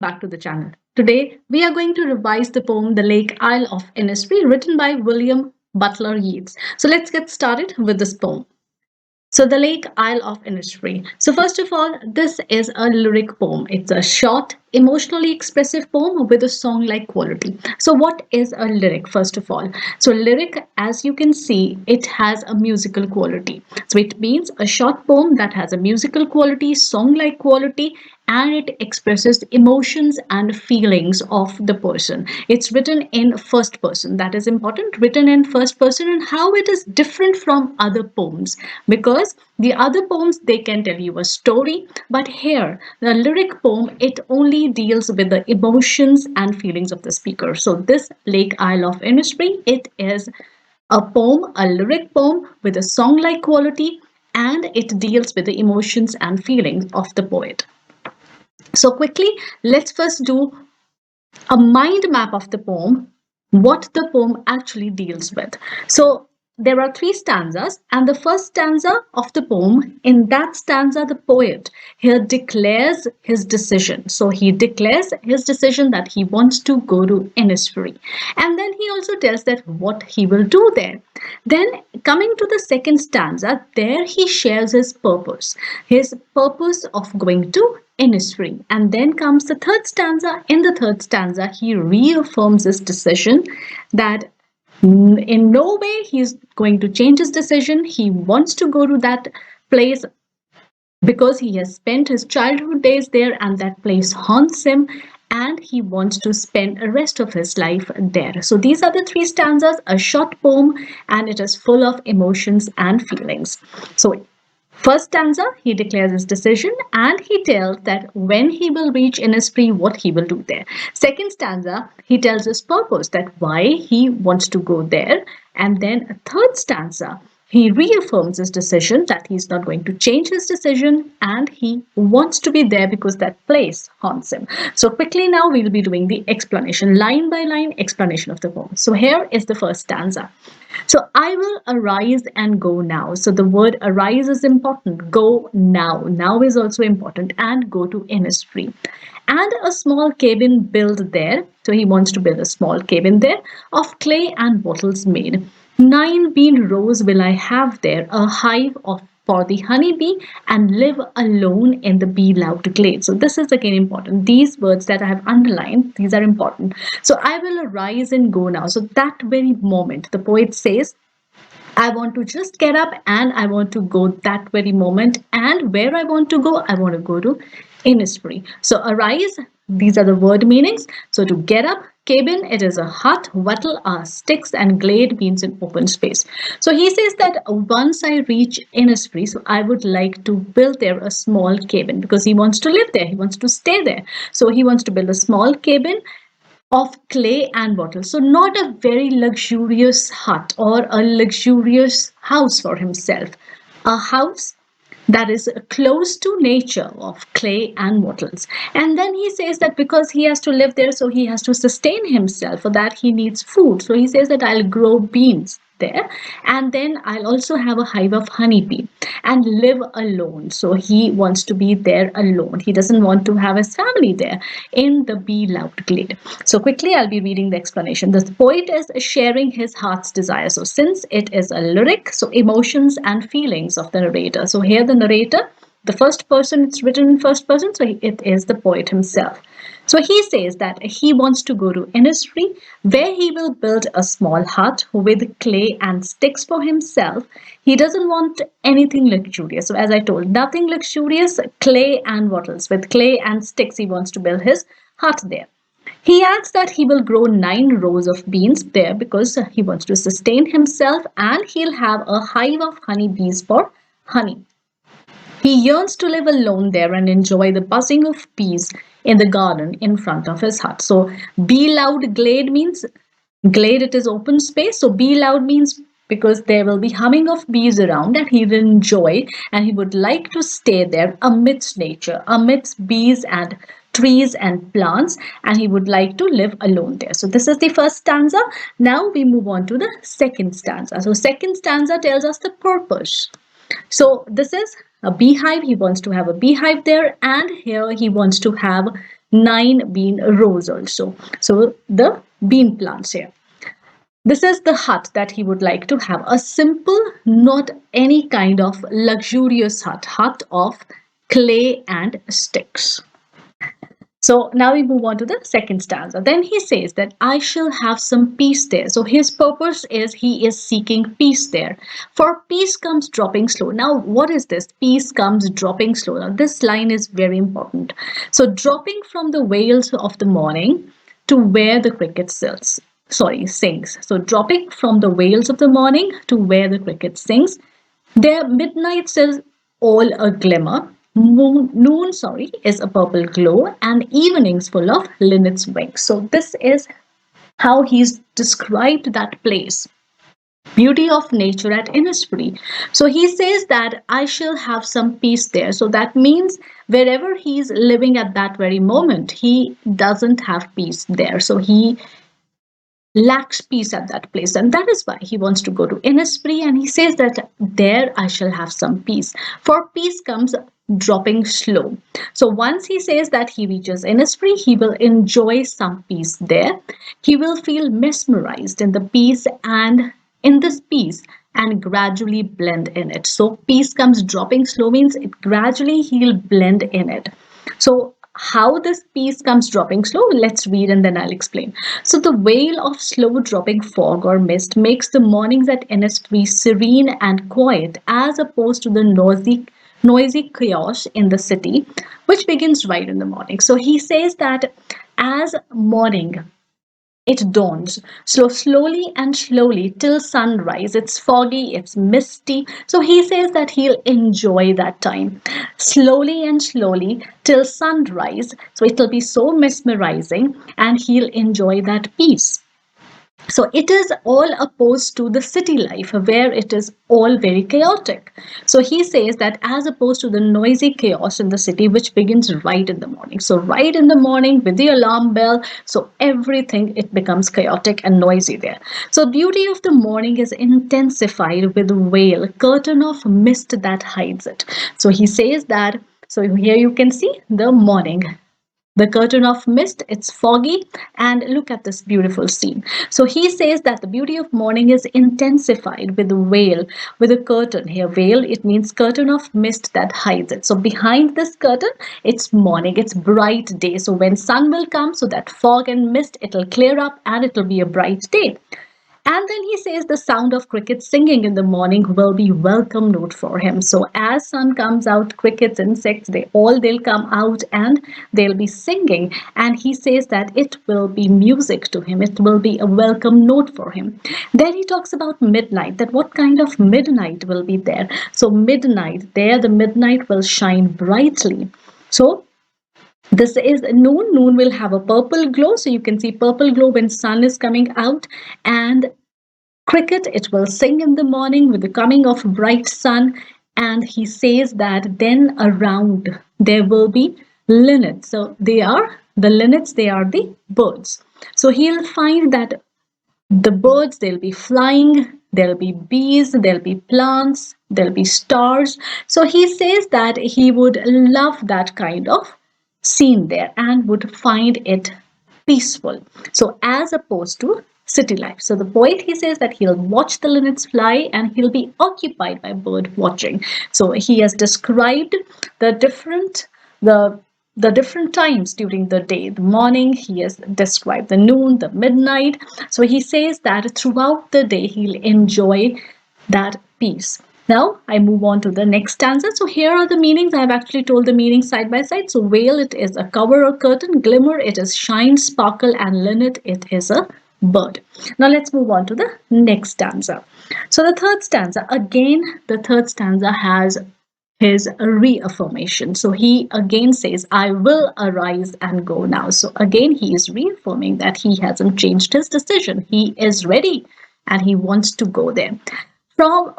back to the channel. Today, we are going to revise the poem The Lake Isle of Innisfree written by William Butler Yeats. So let's get started with this poem. So, The Lake Isle of Innisfree. So, first of all, this is a lyric poem. It's a short, emotionally expressive poem with a song like quality. So, what is a lyric, first of all? So, lyric, as you can see, it has a musical quality. So, it means a short poem that has a musical quality, song like quality, and it expresses emotions and feelings of the person. It's written in first person. That is important. Written in first person, and how it is different from other poems, because the other poems they can tell you a story, but here the lyric poem it only deals with the emotions and feelings of the speaker. So this Lake Isle of Innisfree, it is a poem, a lyric poem with a song like quality, and it deals with the emotions and feelings of the poet. So quickly, let's first do a mind map of the poem, what the poem actually deals with. So there are three stanzas, and the first stanza of the poem, in that stanza, the poet here declares his decision. So he declares his decision that he wants to go to Innisfree. And then he also tells that what he will do there. Then coming to the second stanza, there he shares his purpose of going to Innisfree. And then comes the third stanza. In the third stanza, he reaffirms his decision that in no way he's going to change his decision. He wants to go to that place because he has spent his childhood days there and that place haunts him, and he wants to spend the rest of his life there. So these are the three stanzas, a short poem, and it is full of emotions and feelings. So first stanza, he declares his decision and he tells that when he will reach Innisfree, what he will do there. Second stanza, he tells his purpose, that why he wants to go there. And then third stanza, he reaffirms his decision that he's not going to change his decision and he wants to be there because that place haunts him. So quickly now we'll be doing the explanation, line by line explanation of the poem. So here is the first stanza. So I will arise and go now. So the word arise is important. Go now. Now is also important. And go to Innisfree. And a small cabin built there. So he wants to build a small cabin there of clay and bottles made. 9 bean rows will I have there, a hive of for the honeybee, and live alone in the bee loved glade. So this is again important. These words that I have underlined, these are important. So I will arise and go now. So that very moment, the poet says, I want to just get up and I want to go that very moment. And where I want to go, I want to go to Innisfree. So arise, these are the word meanings. So to get up, cabin, it is a hut, wattle are sticks, and glade means an open space. So he says that once I reach Innisfree, so I would like to build there a small cabin because he wants to live there, he wants to stay there. So he wants to build a small cabin of clay and bottles. So not a very luxurious hut or a luxurious house for himself. A house that is close to nature of clay and bottles. And then he says that because he has to live there, so he has to sustain himself. For that, he needs food. So he says that I'll grow beans there, and then I'll also have a hive of honeybee and live alone. So he wants to be there alone. He doesn't want to have his family there in the bee loved glade. So quickly I'll be reading the explanation. The poet is sharing his heart's desire. So since it is a lyric, so emotions and feelings of the narrator. So here the narrator, the first person, it's written in first person, so it is the poet himself. So he says that he wants to go to Innisfree, where he will build a small hut with clay and sticks for himself. He doesn't want anything luxurious. So as I told, nothing luxurious, clay and bottles. With clay and sticks, he wants to build his hut there. He adds that he will grow 9 rows of beans there because he wants to sustain himself, and he'll have a hive of honeybees for honey. He yearns to live alone there and enjoy the buzzing of bees in the garden in front of his hut. So, bee loud glade means glade, it is open space. So, bee loud means because there will be humming of bees around and he will enjoy and he would like to stay there amidst nature, amidst bees and trees and plants, and he would like to live alone there. So this is the first stanza. Now we move on to the second stanza. So second stanza tells us the purpose. So this is a beehive. He wants to have a beehive there, and here he wants to have 9 bean rows also. So the bean plants here. This is the hut that he would like to have. A simple, not any kind of luxurious hut of clay and sticks. So now we move on to the second stanza. Then he says that I shall have some peace there. So his purpose is he is seeking peace there. For peace comes dropping slow. Now, what is this? Peace comes dropping slow. Now, this line is very important. So, dropping from the wails of the morning to where the cricket sings. So, dropping from the wails of the morning to where the cricket sings. Their midnight is all a glimmer. Noon, is a purple glow, and evenings full of linnet's wings. So this is how he's described that place. Beauty of nature at Innisfree. So he says that I shall have some peace there. So that means wherever he's living at that very moment, he doesn't have peace there. So he lacks peace at that place, and that is why he wants to go to Innisfree, and he says that there I shall have some peace. For peace comes dropping slow. So once he says that he reaches Innisfree, he will enjoy some peace there. He will feel mesmerized in the peace and in this peace and gradually blend in it. So peace comes dropping slow means it gradually he'll blend in it. So how this piece comes dropping slow, let's read and then I'll explain. So the veil of slow dropping fog or mist makes the mornings at Innisfree serene and quiet as opposed to the noisy chaos in the city, which begins right in the morning. So he says that as morning it dawns slowly and slowly till sunrise. It's foggy, it's misty. So he says that he'll enjoy that time slowly and slowly till sunrise. So it'll be so mesmerizing and he'll enjoy that peace. So it is all opposed to the city life where it is all very chaotic. So he says that as opposed to the noisy chaos in the city, which begins right in the morning. So right in the morning with the alarm bell, so everything, it becomes chaotic and noisy there. So beauty of the morning is intensified with veil, curtain of mist that hides it. So he says that, so here you can see the morning. The curtain of mist, it's foggy, and look at this beautiful scene. So he says that the beauty of morning is intensified with a veil, with a curtain. Here, veil, it means curtain of mist that hides it. So behind this curtain, it's morning, it's bright day. So when sun will come, so that fog and mist, it'll clear up and it'll be a bright day. And then he says the sound of crickets singing in the morning will be welcome note for him. So as sun comes out, crickets, insects, they'll come out and they'll be singing. And he says that it will be music to him. It will be a welcome note for him. Then he talks about midnight, that what kind of midnight will be there. So midnight, there the midnight will shine brightly. So this is noon. Noon will have a purple glow. So you can see purple glow when sun is coming out. And cricket, it will sing in the morning with the coming of bright sun. And he says that then around there will be linnets. So they are the birds. So he'll find that the birds, they'll be flying, there'll be bees, there'll be plants, there'll be stars. So he says that he would love that kind of scene there and would find it peaceful. So as opposed to city life. So the poet, he says that he'll watch the linnets fly and he'll be occupied by bird watching. So he has described the different times during the day. The morning, he has described the noon, the midnight. So he says that throughout the day he'll enjoy that peace. Now I move on to the next stanza. So here are the meanings. I have actually told the meanings side by side. So veil, it is a cover or curtain. Glimmer, it is shine, sparkle, and linnet, it is a bird. Now let's move on to the next stanza. So the third stanza has his reaffirmation. So he again says, I will arise and go now. So again, he is reaffirming that he hasn't changed his decision. He is ready and he wants to go there.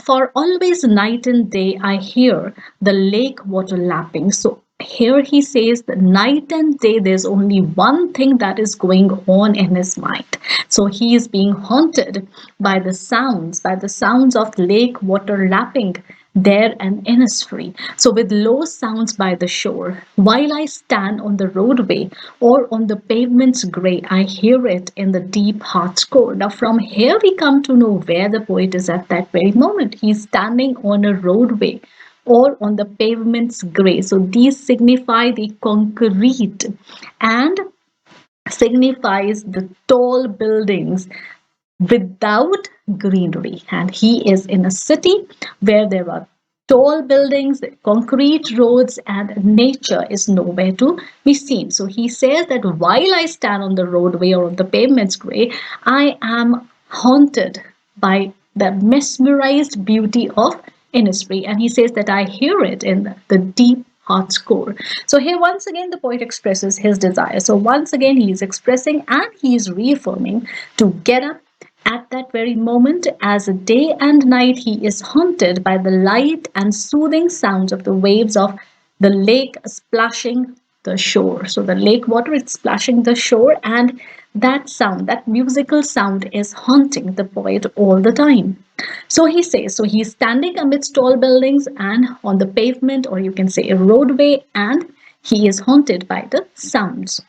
For always night and day, I hear the lake water lapping. So here he says that night and day, there's only one thing that is going on in his mind. So he is being haunted by the sounds of lake water lapping there an Innisfree. So with low sounds by the shore, while I stand on the roadway or on the pavement's grey, I hear it in the deep heart's core. Now from here we come to know where the poet is at that very moment. He's standing on a roadway or on the pavement's grey. So these signify the concrete and signifies the tall buildings without greenery. And he is in a city where there are tall buildings, concrete roads, and nature is nowhere to be seen. So he says that while I stand on the roadway or on the pavement's grey, I am haunted by the mesmerized beauty of Innisfree. And he says that I hear it in the deep heart's core. So here once again the poet expresses his desire. So once again he is expressing and he is reaffirming to get up at that very moment. As a day and night he is haunted by the light and soothing sounds of the waves of the lake splashing the shore. So the lake water is splashing the shore, and that sound, that musical sound, is haunting the poet all the time. So he says, so he's standing amidst tall buildings and on the pavement, or you can say a roadway, and he is haunted by the sounds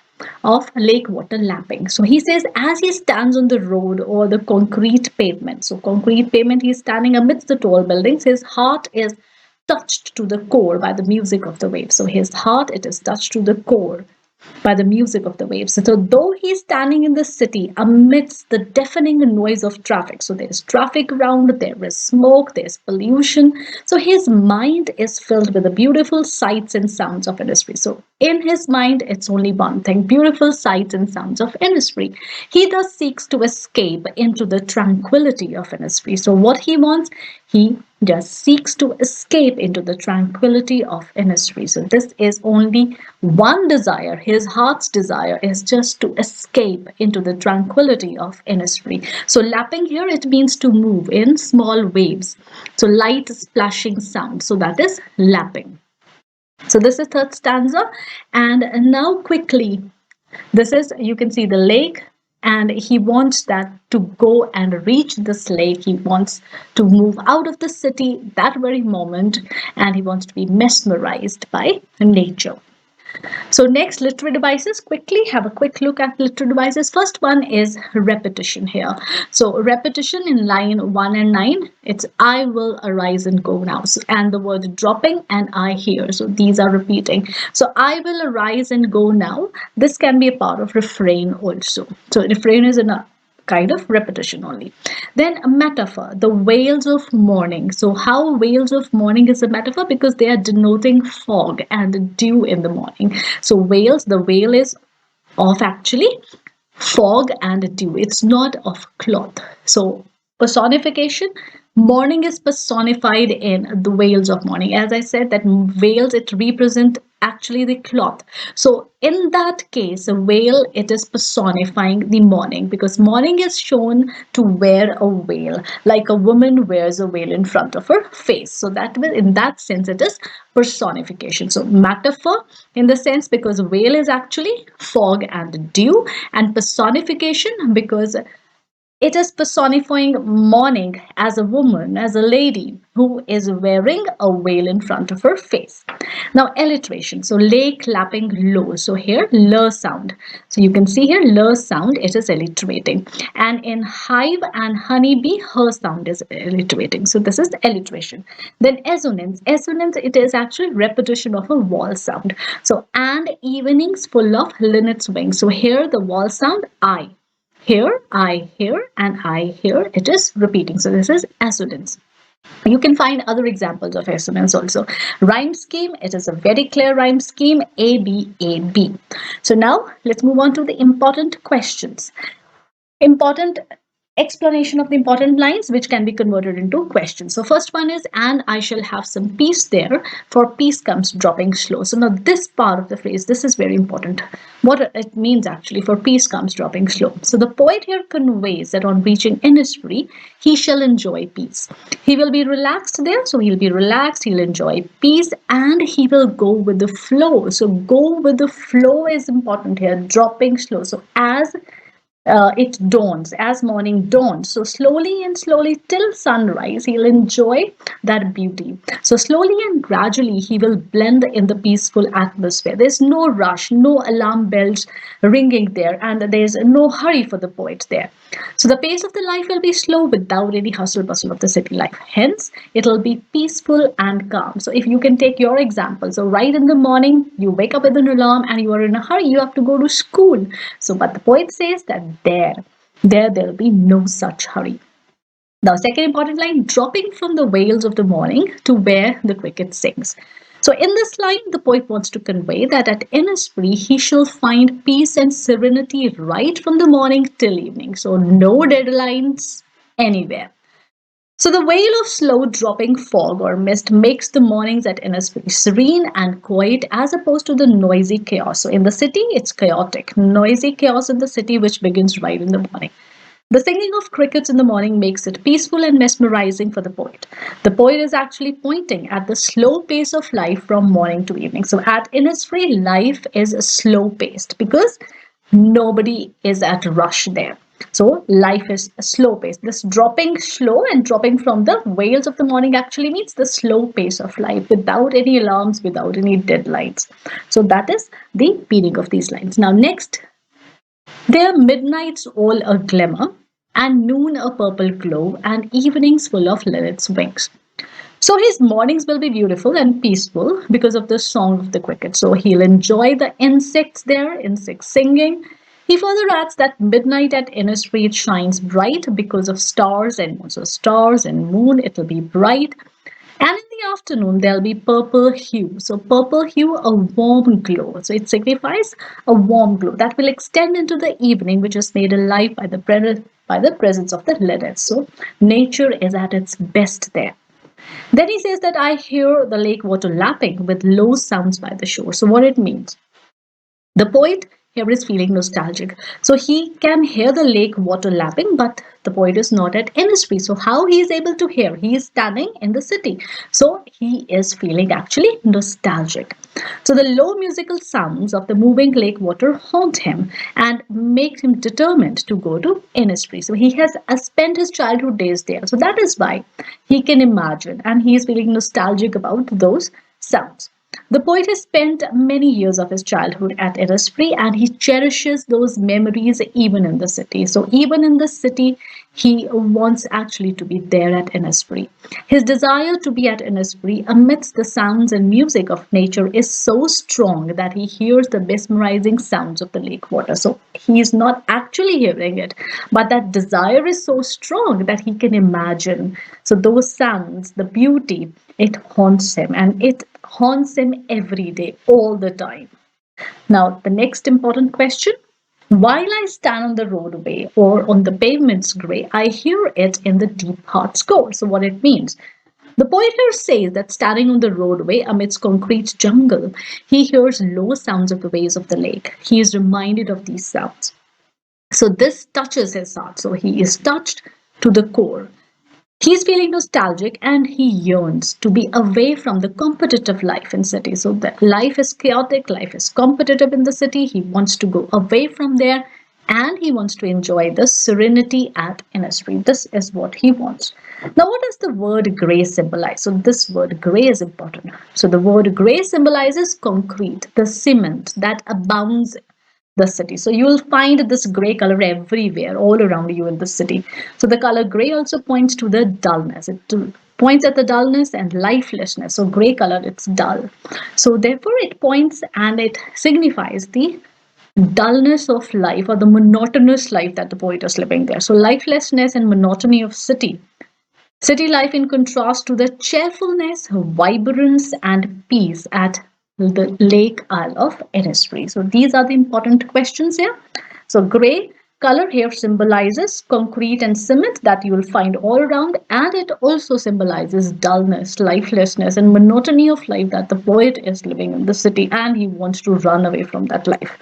of lake water lapping. So he says, as he stands on the road or the concrete pavement, so concrete pavement, he's standing amidst the tall buildings, his heart is touched to the core by the music of the waves. So his heart, it is touched to the core by the music of the waves. So though he's standing in the city amidst the deafening noise of traffic, so there's traffic around, there is smoke, there's pollution, so his mind is filled with the beautiful sights and sounds of Innisfree. So in his mind, it's only one thing, beautiful sights and sounds of Innisfree. He thus seeks to escape into the tranquility of Innisfree. So what he wants, he just seeks to escape into the tranquility of Innisfree. So this is only one desire. His heart's desire is just to escape into the tranquility of Innisfree. So lapping here, it means to move in small waves. So light splashing sound. So that is lapping. So this is third stanza. And now quickly, this is, you can see the lake, and he wants that to go and reach this lake. He wants to move out of the city that very moment, and he wants to be mesmerized by nature. So next, literary devices. Quickly have a quick look at literary devices. First one is repetition here. So repetition in line 1 and 9, it's I will arise and go now. So, and the word dropping and I hear. So these are repeating. So I will arise and go now. This can be a part of refrain also. So refrain is in a kind of repetition only. Then a metaphor, the wails of morning. So how wails of morning is a metaphor? Because they are denoting fog and dew in the morning. So wails, the wail is of actually fog and dew. It's not of cloth. So personification, morning is personified in the wails of morning. As I said, that wails, it represent actually the cloth. So in that case, a veil, it is personifying the morning, because morning is shown to wear a veil, like a woman wears a veil in front of her face. So that will, in that sense, it is personification. So metaphor in the sense, because veil is actually fog and dew, and personification because it is personifying morning as a woman, as a lady who is wearing a veil in front of her face. Now, alliteration. So, lake, lapping, low. So, here, l sound. So, you can see here, l sound, it is alliterating. And in hive and honeybee, her sound is alliterating. So, this is the alliteration. Then, assonance. Assonance, it is actually repetition of a vowel sound. So, and evenings full of linnet's wings. So, here, the vowel sound, I. Here, I hear, and I hear, it is repeating. So this is assonance. You can find other examples of assonance also. Rhyme scheme, it is a very clear rhyme scheme, A, B, A, B. So now let's move on to the important questions. Important explanation of the important lines which can be converted into questions. So first one is, and I shall have some peace there, for peace comes dropping slow. So now this part of the phrase, this is very important. What it means actually, for peace comes dropping slow. So the poet here conveys that on reaching Innisfree, he shall enjoy peace. He will be relaxed there, so he'll be relaxed, he'll enjoy peace, and he will go with the flow. So go with the flow is important here, dropping slow. So as it dawns, as morning dawns. So slowly and slowly till sunrise, he'll enjoy that beauty. So slowly and gradually, he will blend in the peaceful atmosphere. There's no rush, no alarm bells ringing there, and there's no hurry for the poet there. So the pace of the life will be slow without any hustle bustle of the city life. Hence, it'll be peaceful and calm. So if you can take your example, so right in the morning, you wake up with an alarm and you are in a hurry, you have to go to school. So, but the poet says that there'll be no such hurry. Now, second important line, dropping from the wails of the morning to where the cricket sings. So, in this line, the poet wants to convey that at Innisfree, he shall find peace and serenity right from the morning till evening. So, no deadlines anywhere. So, the wail of slow dropping fog or mist makes the mornings at Innisfree serene and quiet as opposed to the noisy chaos. So, in the city, it's chaotic, noisy chaos in the city, which begins right in the morning. The singing of crickets in the morning makes it peaceful and mesmerizing for the poet. The poet is actually pointing at the slow pace of life from morning to evening. So at Innisfree, life is slow paced because nobody is at rush there. So life is slow paced. This dropping slow and dropping from the wails of the morning actually means the slow pace of life without any alarms, without any deadlines. So that is the meaning of these lines. Now next, their midnights all a glimmer, and noon a purple glow, and evenings full of linnet's wings. So his mornings will be beautiful and peaceful because of the song of the cricket. So he'll enjoy the insects there, insects singing. He further adds that midnight at Innisfree shines bright because of stars and moon. So stars and moon, it'll be bright. And in the afternoon, there'll be purple hue. So purple hue, a warm glow. So it signifies a warm glow that will extend into the evening, which is made alive by the presence of the linnets. So nature is at its best there. Then he says that I hear the lake water lapping with low sounds by the shore. So what it means? The poet here is feeling nostalgic. So he can hear the lake water lapping, but the poet is not at Innisfree. So how he is able to hear? He is standing in the city. So he is feeling actually nostalgic. So the low musical sounds of the moving lake water haunt him and make him determined to go to Innisfree. So he has spent his childhood days there. So that is why he can imagine and he is feeling nostalgic about those sounds. The poet has spent many years of his childhood at Innisfree and he cherishes those memories even in the city. So, even in the city, he wants actually to be there at Innisfree. His desire to be at Innisfree amidst the sounds and music of nature is so strong that he hears the mesmerizing sounds of the lake water. So, he is not actually hearing it, but that desire is so strong that he can imagine. So, those sounds, the beauty, it haunts him and it haunts him every day, all the time. Now, the next important question. While I stand on the roadway or on the pavement's grey, I hear it in the deep heart score. So, what it means? The poet here says that standing on the roadway amidst concrete jungle, he hears low sounds of the waves of the lake. He is reminded of these sounds. So, this touches his heart. So, he is touched to the core. He's feeling nostalgic and he yearns to be away from the competitive life in city. So that life is chaotic, life is competitive in the city. He wants to go away from there and he wants to enjoy the serenity at Innisfree. This is what he wants. Now, what does the word grey symbolize? So this word grey is important. So the word grey symbolizes concrete, the cement that abounds the city. So you will find this gray color everywhere, all around you in the city. So the color gray also points to the dullness. It points at the dullness and lifelessness. So gray color, it's dull. So therefore it points and it signifies the dullness of life or the monotonous life that the poet is living there. So lifelessness and monotony of city. City life in contrast to the cheerfulness, vibrance, and peace at the Lake Isle of Innisfree. So these are the important questions here. So grey color here symbolizes concrete and cement that you will find all around, and it also symbolizes dullness, lifelessness, and monotony of life that the poet is living in the city, and he wants to run away from that life.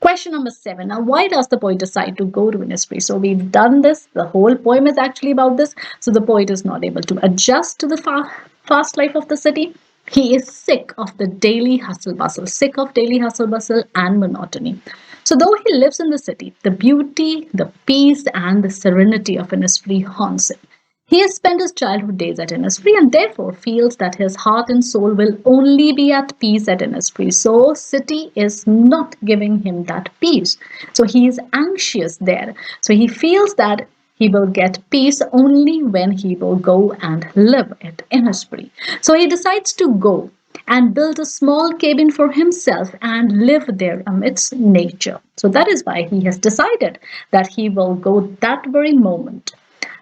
Question number 7. Now, why does the poet decide to go to Innisfree? So we've done this. The whole poem is actually about this. So the poet is not able to adjust to the fast life of the city. He is sick of the daily hustle bustle, sick of daily hustle bustle and monotony. So though he lives in the city, the beauty, the peace, and the serenity of Innisfree haunts him. He has spent his childhood days at Innisfree and therefore feels that his heart and soul will only be at peace at Innisfree. So city is not giving him that peace. So he is anxious there. So he feels that he will get peace only when he will go and live at Innisfree. So he decides to go and build a small cabin for himself and live there amidst nature. So that is why he has decided that he will go that very moment.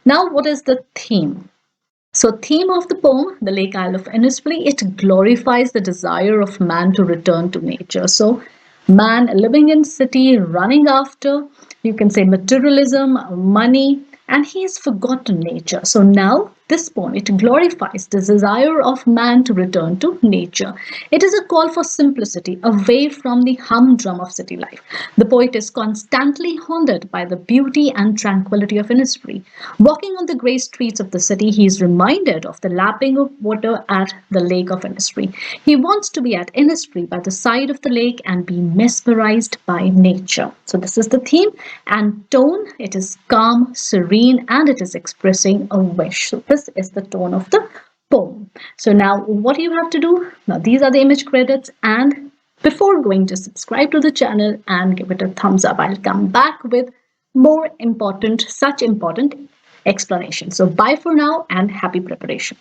Now, what is the theme? So, theme of the poem, The Lake Isle of Innisfree, it glorifies the desire of man to return to nature. So, man living in city, running after, you can say materialism, money, and he has forgotten nature. So now this poem, it glorifies the desire of man to return to nature. It is a call for simplicity, away from the humdrum of city life. The poet is constantly haunted by the beauty and tranquility of Innisfree. Walking on the grey streets of the city, he is reminded of the lapping of water at the lake of Innisfree. He wants to be at Innisfree by the side of the lake and be mesmerized by nature. So this is the theme and tone. It is calm, serene, and it is expressing a wish. So this is the tone of the poem. So now what do you have to do? Now these are the image credits, and before going to subscribe to the channel and give it a thumbs up, I'll come back with more important, such important explanations. So bye for now and happy preparation.